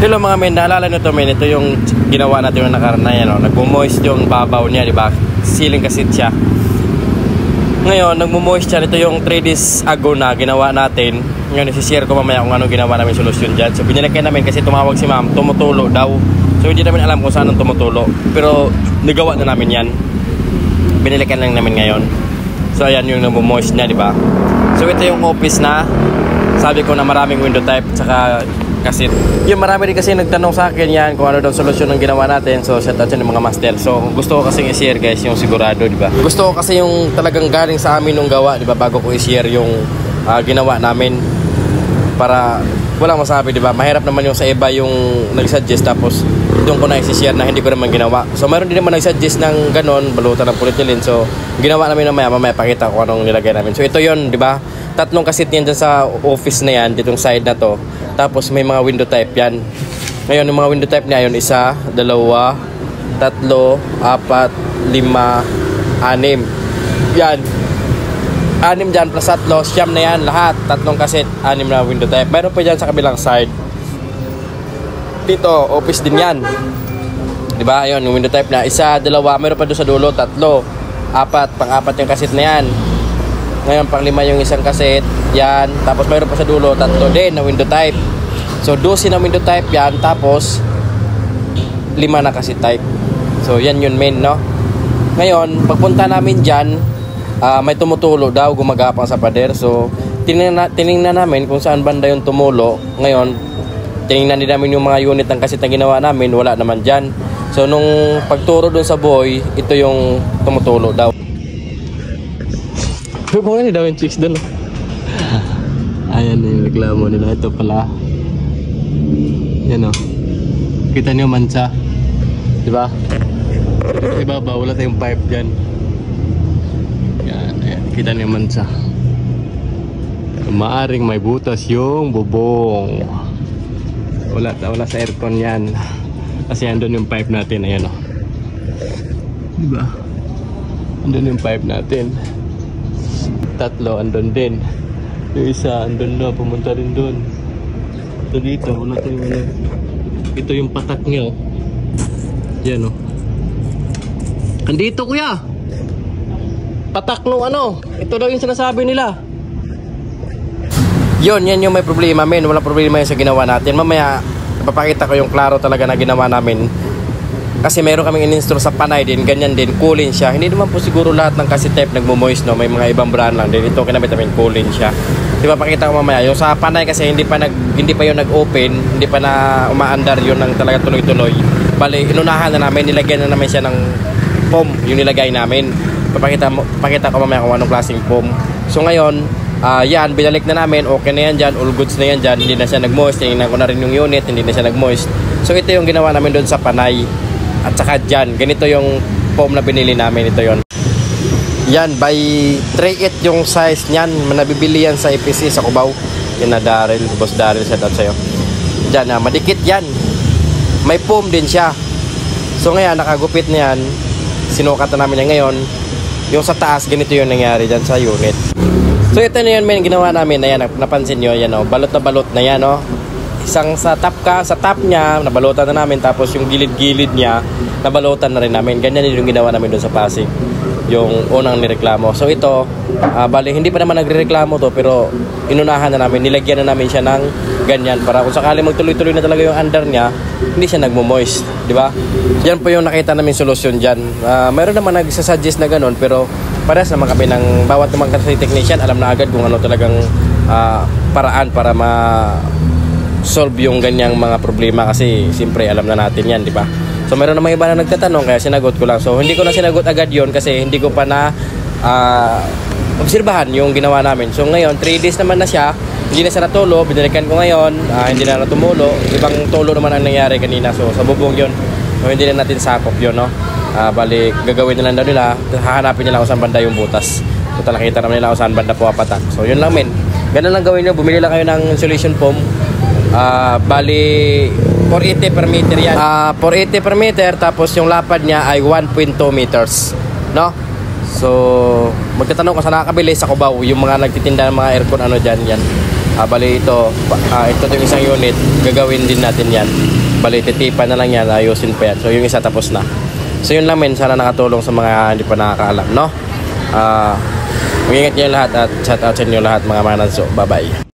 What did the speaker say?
Hello mga men, naalala nyo to men, ito yung ginawa natin yung nakaraan na yan, no? Nagmo-moist yung babaw niya, di ba? Ceiling kasi siya. Ngayon, nagmo-moist siya. Ito yung 3 days ago na ginawa natin. Ngayon, isi-share ko mamaya kung anong ginawa namin solusyon dyan. So, binilikan namin kasi tumawag si ma'am, tumutulo daw. So, hindi namin alam kung saan ang tumutulo. Pero, nagawa na namin yan. Binilikan lang namin ngayon. So, ayan yung nagmo-moist niya, di ba? So, ito yung office na sabi ko na maraming window type, tsaka kasi yung marami din kasi nagtanong sa akin yan kung ano daw solusyon ng ginawa natin. So shout out sa mga master. So gusto ko kasi i-share guys yung sigurado, di ba? Gusto ko kasi yung talagang galing sa amin nung gawa, di ba, bago ko i-share yung ginawa namin para walang masabi, di ba? Mahirap naman yung sa iba yung nag-suggest tapos doon ko na i-share na hindi ko naman ginawa. So mayroon din naman nag-suggest ng ganon, balutan ng polyethylene. So ginawa namin na mamaya pakita ko anong nilagay namin. So ito yon, di ba? Tatlong kasit yan dyan sa office na yan, ditong side na to. Tapos may mga window type yan. Ngayon yung mga window type niya, yun 1, 2, 3, 4, 5, 6 yan. 6 dyan plus 3, siyam na yan lahat. Tatlong kasit, 6 na window type. Mayroon pa dyan sa kabilang side. Dito, office din yan, diba? Ayun, yung window type na 1, 2, mayroon pa doon sa dulo 3, 4, pang-4 yung kasit na yan. Ngayon pang 5 yung isang kaset, yan. Tapos mayroon pa sa dulo 3 din na window type. So 12 na window type yan. Tapos 5 na kaset type. So yan yun main, no? Ngayon pagpunta namin dyan, may tumutulo daw, gumagapang sa pader. So tinignan namin kung saan banda yung tumulo. Ngayon tinignan din namin yung mga unit ng kaset na ginawa namin, wala naman dyan. So nung pagturo dun sa boy, ito yung tumutulo daw. Mga ni daw yung chicks doon. Ayan na yung reklamo nila. Ito pala. Yan o. Kita niyo mansa, diba? Sa ibaba wala tayong pipe dyan. Yan, ayan. Kita niyo mansa. Maaring may butas yung bubong. Wala sa aircon yan. Kasi andun yung pipe natin. Ayan o, diba? Andun yung pipe natin. 3 andun din. Yung isa andun na, pumunta rin dun. Ito dito, wala tayong ano. Ito yung patak niya, oh. Yan, oh. Andito kuya, patak nung ano. Ito daw yung sinasabi nila. Yan yung may problema, men. Wala problema yun sa ginawa natin. Mamaya papakita ko yung klaro talaga na ginawa namin. Kasi meron kaming in-install sa panay din, ganyan din, cooling siya. Hindi naman po siguro lahat ng kasi type nagmo-moist, no? May mga ibang brand lang din. Ito kinamit namin, cooling siya. Di ba, pakita ko mamaya. Yung sa panay kasi hindi pa yung nag-open, hindi pa na umaandar yun ng talaga tuloy-tuloy. Bali, inunahan na namin, nilagyan na namin siya ng foam, yung nilagay namin. Pakita ko mamaya kung anong klaseng foam. So ngayon, yan, binalik na namin, okay na yan dyan, all goods na yan dyan, hindi na siya nag-moist. Tingnan ko na rin yung unit, hindi na siya nag-moist. So ito yung ginawa namin doon sa panay. At saka dyan, ganito yung foam na binili namin. Ito yon. Yan, by 3.8 yung size nyan. Manabibili yan sa EPC, sa Cubao. Yan na Daryl, boss Daryl, shout out sa'yo. Dyan, madikit yan. May foam din siya. So ngayon, nakagupit na yan. Sinukat na namin yan ngayon. Yung sa taas, ganito yung nangyari dyan sa unit. So ito na yun, men, ginawa namin. Ayan, napansin nyo, yan, oh, balot na balot na yan, oh. Isang sa top niya, nabalutan na namin. Tapos yung gilid-gilid niya, nabalutan na rin namin. Ganyan yung ginawa namin doon sa Pasig, yung unang nireklamo. So ito, bali hindi pa naman nagrereklamo to, pero inunahan na namin, nilagyan na namin siya ng ganyan para kung sakali magtuloy-tuloy na talaga yung under niya, hindi siya nagmo-moist, di ba? Yan po yung nakita namin solusyon dyan. Mayroon naman nagsasuggest na ganun, pero parehas naman kami ng bawat naman kasi technician, alam na agad kung ano talagang paraan para solve yung ganyang mga problema, kasi siyempre alam na natin yan, di ba? So meron namang iba na nagtatanong, kaya sinagot ko lang. So hindi ko na sinagot agad yon kasi hindi ko pa na obserbahan yung ginawa namin. So ngayon 3 days naman na siya, hindi na siya natulo. Binalikan ko ngayon, hindi na natumulo. Ibang tulo naman ang nangyari kanina. So sa bubong yon, so hindi na natin sakop yon, no? Balik gagawin na lang daw nila, hahanapin nila kung saan banda yung butas. So talakita naman nila kung saan banda po patak. So yun lang, men. Ganun lang gawin nyo, bumili lang kayo ng insulation foam. Bali 480 per meter yan. 480 per meter, tapos yung lapad niya ay 1.2 meters, no? So magtatanong ko sa nakakabili sa Cubao, yung mga nagtitinda ng mga aircon ano dyan, yan Bali ito yung isang unit, gagawin din natin yan. Bali titipan na lang yan, ayusin pa yan. So yung isa tapos na. So yun lang men, sana nakatulong sa mga hindi pa nakakaalam, no? Mag-ingat nyo lahat at shout out sa inyo lahat mga mananso. Bye bye.